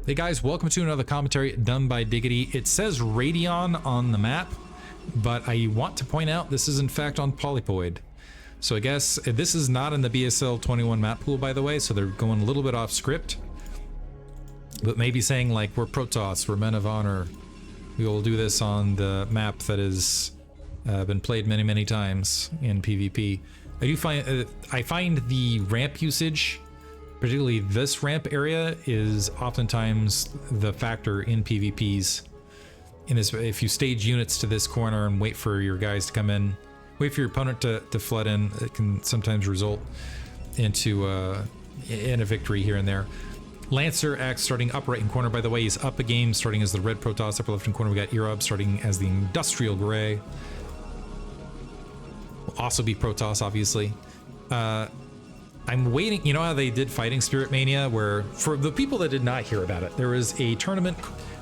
Hey guys, welcome to another commentary done by Diggity. It says Radion on the map, but I want to point out this is in fact on Polypoid. So I guess this is not in the BSL 21 map pool, by the way, so they're going a little bit off script. But maybe saying like, we're Protoss, we're men of honor. We will do this on the map that has been played many, many times in PvP. I find the ramp usage, particularly this ramp area, is oftentimes the factor in PvPs. If you stage units to this corner and wait for your guys to come in, wait for your opponent to flood in, it can sometimes result into in a victory here and there. LancerX starting up right in corner, by the way, he's up a game, starting as the red Protoss. Upper left in corner we got Earob starting as the industrial gray. Will also be Protoss, obviously. I'm waiting, you know how they did Fighting Spirit Mania, where, for the people that did not hear about it, there was a tournament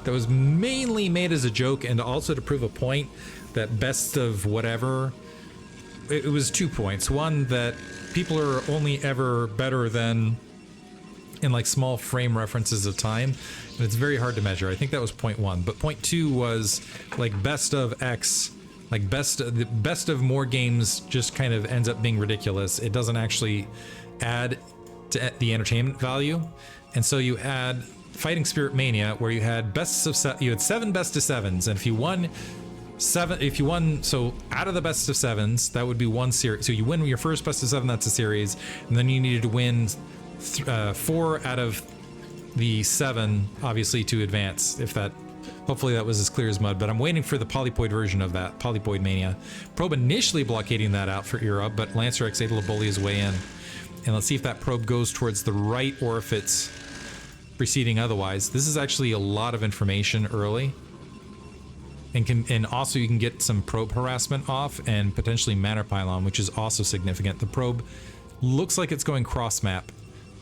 that was mainly made as a joke and also to prove a point that best of whatever, it was 2 points. One, that people are only ever better than in like small frame references of time, and it's very hard to measure. I think that was point 1, but point 2 was like best of X, like the best of more games just kind of ends up being ridiculous. It doesn't actually add to the entertainment value. And so you had Fighting Spirit Mania, where you had you had 7 best of 7s, and if you won 7, so out of the best of 7s, that would be 1 series. So you win your first best of 7, that's a series, and then you needed to win 4 out of the 7, obviously, to advance. Hopefully that was as clear as mud, but I'm waiting for the Polypoid version of that, Polypoid Mania. Probe initially blockading that out for Earob, but LancerX able to bully his way in. And let's see if that probe goes towards the right or if it's proceeding otherwise. This is actually a lot of information early. And also you can get some probe harassment off and potentially matter pylon, which is also significant. The probe looks like it's going cross map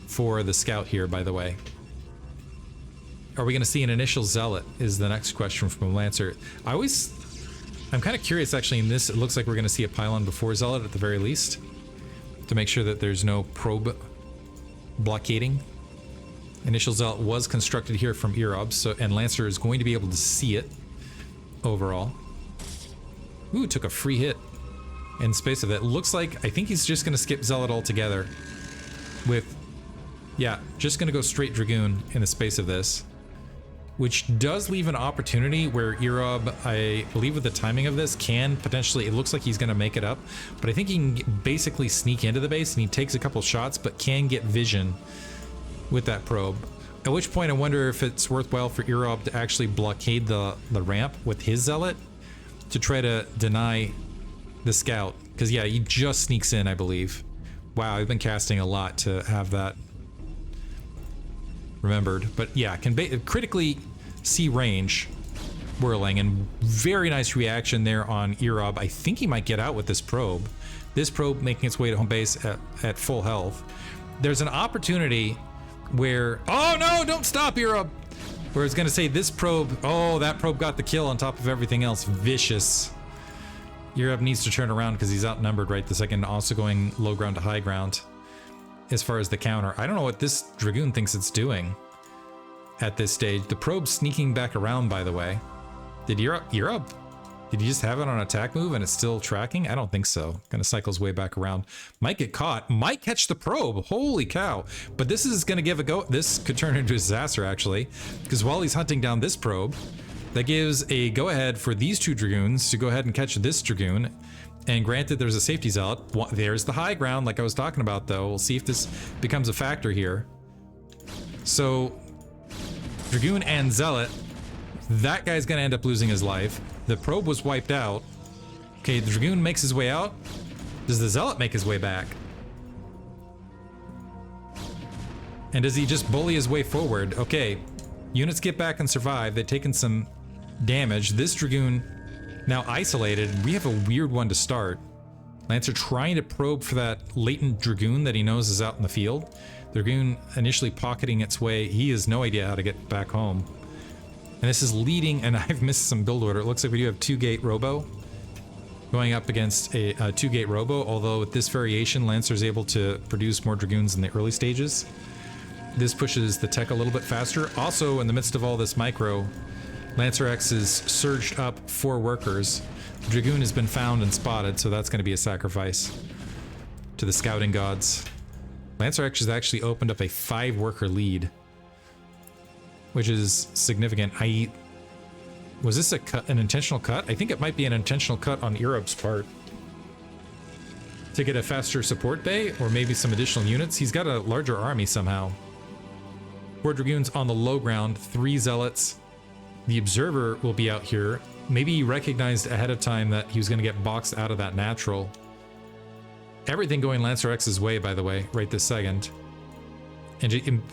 for the scout here, by the way. Are we going to see an initial zealot is the next question from Lancer. I'm kind of curious actually in this, it looks like we're going to see a pylon before zealot at the very least, to make sure that there's no probe blockading. Initial zealot was constructed here from Earob, and Lancer is going to be able to see it overall. Ooh, took a free hit in space of that. Looks like, I think he's just going to skip zealot altogether with, yeah, just going to go straight Dragoon in the space of this, which does leave an opportunity where Earob, I believe with the timing of this, can potentially, it looks like he's going to make it up, but I think he can basically sneak into the base, and he takes a couple shots, but can get vision with that probe. At which point I wonder if it's worthwhile for Earob to actually blockade the ramp with his zealot to try to deny the scout, because yeah, he just sneaks in, I believe. Wow, I've been casting a lot to have that remembered, but yeah, can critically see range whirling, and very nice reaction there on Earob. I think he might get out with this probe. This probe making its way to home base at full health. There's an opportunity where, oh no, don't stop Earob! Where it's gonna say this probe, oh, that probe got the kill on top of everything else. Vicious. Earob needs to turn around because he's outnumbered right the second, also going low ground to high ground. As far as the counter, I don't know what this Dragoon thinks it's doing at this stage. The probe sneaking back around, by the way. Did Earob, did he just have it on attack move and it's still tracking? I don't think so. Gonna cycle his way back around. Might get caught, might catch the probe. Holy cow. But this is gonna give a go. This could turn into a disaster actually, because while he's hunting down this probe, that gives a go ahead for these 2 Dragoons to go ahead and catch this Dragoon. And granted, there's a safety zealot. There's the high ground, like I was talking about, though. We'll see if this becomes a factor here. So, Dragoon and zealot, that guy's gonna end up losing his life. The probe was wiped out. Okay, the Dragoon makes his way out. Does the zealot make his way back? And does he just bully his way forward? Okay, units get back and survive. They've taken some damage. This Dragoon now isolated. We have a weird one to start. Lancer trying to probe for that latent Dragoon that he knows is out in the field. Dragoon initially pocketing its way. He has no idea how to get back home. And this is leading, and I've missed some build order. It looks like we do have 2-gate Robo going up against a 2-gate Robo, although with this variation, Lancer's able to produce more Dragoons in the early stages. This pushes the tech a little bit faster. Also, in the midst of all this micro, LancerX is surged up 4 workers. Dragoon has been found and spotted, so that's going to be a sacrifice to the scouting gods. LancerX has actually opened up a 5-worker lead, which is significant. Was this an intentional cut? I think it might be an intentional cut on Earob's part to get a faster support bay or maybe some additional units. He's got a larger army somehow. 4 Dragoons on the low ground, 3 Zealots. The Observer will be out here. Maybe he recognized ahead of time that he was going to get boxed out of that natural. Everything going LancerX's way, by the way, right this second.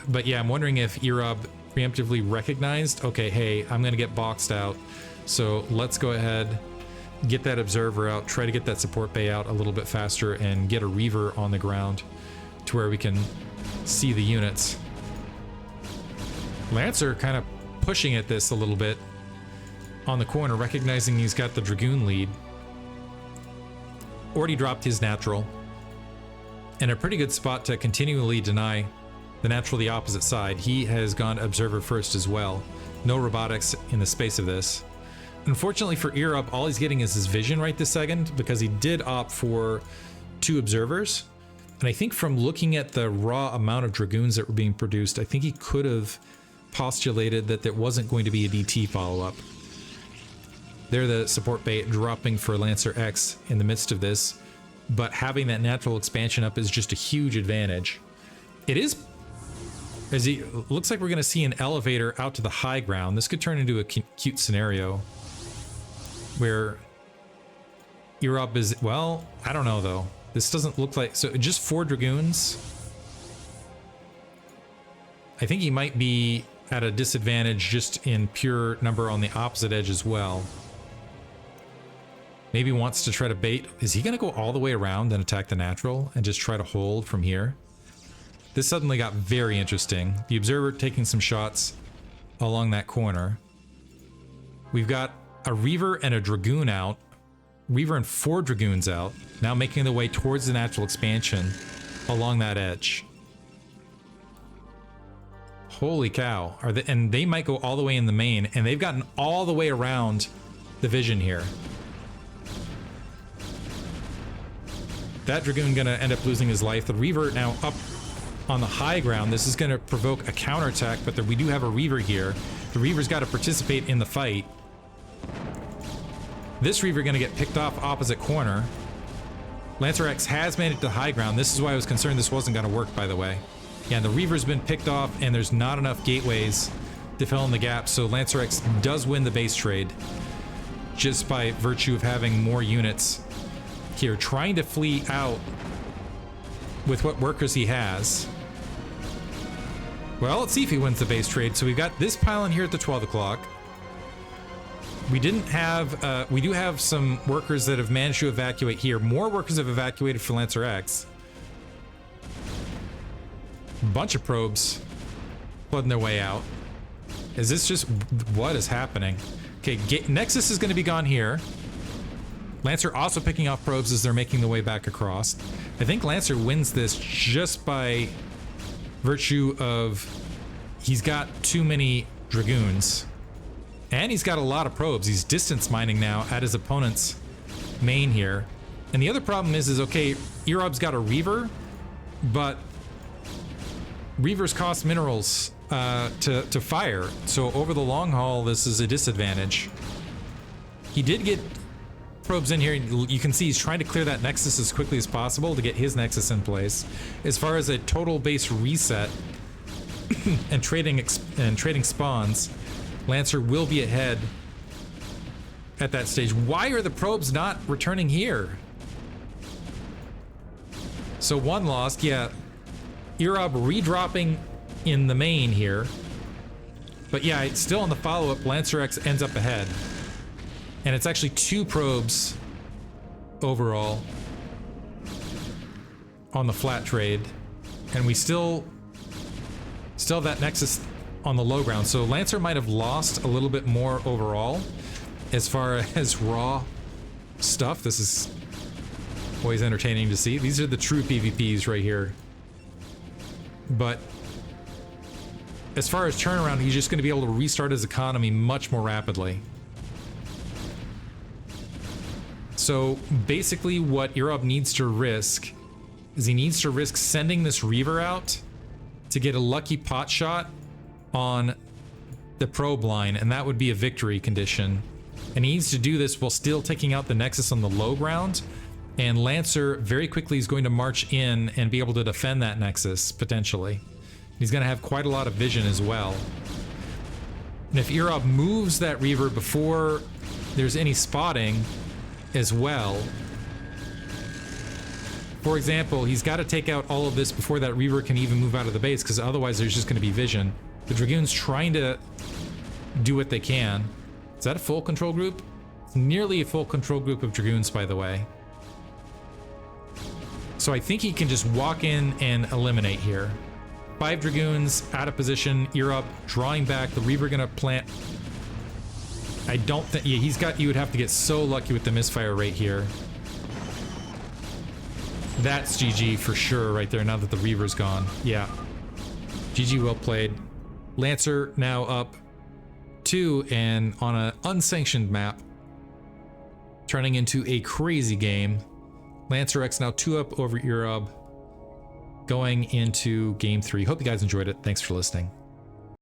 But yeah, I'm wondering if Earob preemptively recognized, okay, hey, I'm going to get boxed out. So let's go ahead, get that Observer out, try to get that support bay out a little bit faster, and get a Reaver on the ground to where we can see the units. Lancer kind of pushing at this a little bit on the corner, recognizing he's got the Dragoon lead. Already dropped his natural. And a pretty good spot to continually deny the natural the opposite side. He has gone Observer first as well. No robotics in the space of this. Unfortunately for Earob, all he's getting is his vision right this second, because he did opt for 2 Observers. And I think from looking at the raw amount of Dragoons that were being produced, I think he could have postulated that there wasn't going to be a DT follow-up. They're the support bait dropping for LancerX in the midst of this, but having that natural expansion up is just a huge advantage. It is, looks like we're going to see an elevator out to the high ground. This could turn into a cute scenario where Earob is, well, I don't know though. This doesn't look like, so just 4 Dragoons. I think he might be at a disadvantage just in pure number on the opposite edge as well. Maybe wants to try to bait. Is he going to go all the way around and attack the natural and just try to hold from here? This suddenly got very interesting. The Observer taking some shots along that corner. We've got a Reaver and a Dragoon out. Reaver and 4 Dragoons out. Now making their way towards the natural expansion along that edge. Holy cow. And they might go all the way in the main, and they've gotten all the way around the vision here. That Dragoon gonna end up losing his life. The Reaver now up on the high ground. This is gonna provoke a counterattack, but we do have a Reaver here. The Reaver's got to participate in the fight. This Reaver gonna get picked off opposite corner. LancerX has made it to high ground. This is why I was concerned this wasn't gonna work, by the way. Yeah, the Reaver's been picked off, and there's not enough gateways to fill in the gap, so LancerX does win the base trade just by virtue of having more units here, trying to flee out with what workers he has. Well, let's see if he wins the base trade. So we've got this pylon here at the 12 o'clock. We didn't have, we do have some workers that have managed to evacuate here. More workers have evacuated for LancerX. Bunch of probes flooding their way out. Is this just, what is happening? Okay, Nexus is going to be gone here. Lancer also picking off probes as they're making their way back across. I think Lancer wins this just by virtue of he's got too many Dragoons. And he's got a lot of probes. He's distance mining now at his opponent's main here. And the other problem is okay, Earob's got a Reaver, but Reavers cost minerals to fire. So over the long haul, this is a disadvantage. He did get probes in here. You can see he's trying to clear that Nexus as quickly as possible to get his Nexus in place. As far as a total base reset and trading spawns, Lancer will be ahead at that stage. Why are the probes not returning here? So 1 lost, yeah. Earob redropping in the main here. But yeah, it's still on the follow-up. LancerX ends up ahead. And it's actually 2 probes overall on the flat trade. And we still have that Nexus on the low ground. So Lancer might have lost a little bit more overall as far as raw stuff. This is always entertaining to see. These are the true PvPs right here. But as far as turnaround, he's just going to be able to restart his economy much more rapidly. So basically what Earob needs to risk is he needs to risk sending this Reaver out to get a lucky pot shot on the probe line, and that would be a victory condition. And he needs to do this while still taking out the Nexus on the low ground, and Lancer very quickly is going to march in and be able to defend that Nexus, potentially. He's going to have quite a lot of vision as well. And if Earob moves that Reaver before there's any spotting as well, for example, he's got to take out all of this before that Reaver can even move out of the base, because otherwise there's just going to be vision. The Dragoon's trying to do what they can. Is that a full control group? It's nearly a full control group of Dragoons, by the way. So I think he can just walk in and eliminate here. 5 Dragoons out of position. Earob drawing back. The Reaver gonna plant. I don't think... Yeah, he's got... You would have to get so lucky with the misfire rate here. That's GG for sure right there, now that the Reaver's gone. Yeah. GG, well played. Lancer now up 2 and on an unsanctioned map, turning into a crazy game. LancerX now 2 up over Earob, going into game 3. Hope you guys enjoyed it. Thanks for listening.